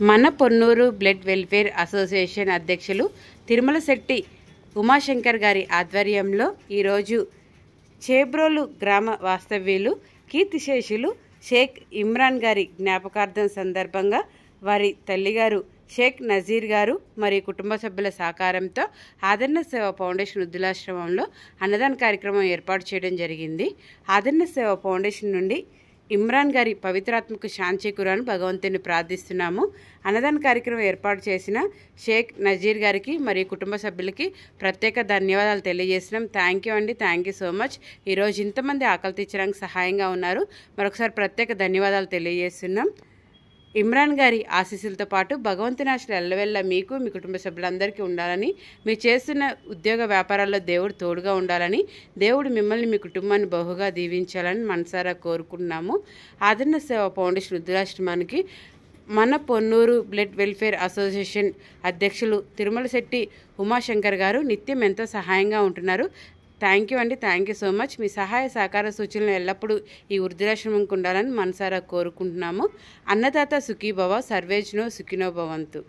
మన Ponnuru blood welfare association అధ్యక్షులు తిరుమల శెట్టి ఉమాశంకర్ గారి ఆధ్వర్యంలో ఈరోజు చేబ్రోలు గ్రామ వాస్తవ్యులు కీర్తిశేషులు షేక్ ఇమ్రాన్ గారి జ్ఞాపకార్థం సందర్భంగా వారి తల్లిగారు షేక్ నజీర్ గారు మరియు కుటుంబ సభ్యుల సహకారంతో ఆదరణ సేవ ఫౌండేషన్ వృద్ధులాశ్రమంలో అన్నదాన కార్యక్రమం ఏర్పాటు చేయడం జరిగింది. ఆదరణ సేవ ఫౌండేషన్ నుండి ఇమ్రాన్ గారి పవిత్రాత్మకు శాంతి చేకూరాలని భగవంతుని ప్రార్థిస్తున్నాము. అన్నదాన కార్యక్రమం ఏర్పాటు చేసిన షేక్ నజీర్ గారికి మరియు కుటుంబ సభ్యులకి ప్రత్యేక ధన్యవాదాలు తెలియజేస్తున్నాం. థ్యాంక్ యూ అండి, థ్యాంక్ యూ సో మచ్. ఈరోజు ఇంతమంది ఆకలి తీర్చడానికి సహాయంగా ఉన్నారు. మరొకసారి ప్రత్యేక ధన్యవాదాలు తెలియజేస్తున్నాం. ఇమ్రాన్ గారి ఆశీస్సులతో పాటు భగవంతుని ఆశలు ఎల్లవెల్ల మీకు మీ కుటుంబ సభ్యులందరికీ ఉండాలని, మీరు చేస్తున్న ఉద్యోగ వ్యాపారాల్లో దేవుడు తోడుగా ఉండాలని, దేవుడు మిమ్మల్ని మీ కుటుంబాన్ని బహుగా దీవించాలని మనసారా కోరుకుంటున్నాము. ఆదరణ సేవ ఫౌండేషన్ వృద్ధులాశ్రమానికి మన పొన్నూరు బ్లడ్ వెల్ఫేర్ అసోసియేషన్ అధ్యక్షులు తిరుమల శెట్టి ఉమాశంకర్ గారు నిత్యం ఎంతో సహాయంగా ఉంటున్నారు. థ్యాంక్ యూ అండి, థ్యాంక్ యూ సో మచ్. మీ సహాయ సహకార సూచనలు ఎల్లప్పుడూ ఈ వృద్ధాశ్రమంకి ఉండాలని మనసారా కోరుకుంటున్నాము. అన్నదాత సుఖీభవ, సర్వేజ్నో సుఖినో భవంతు.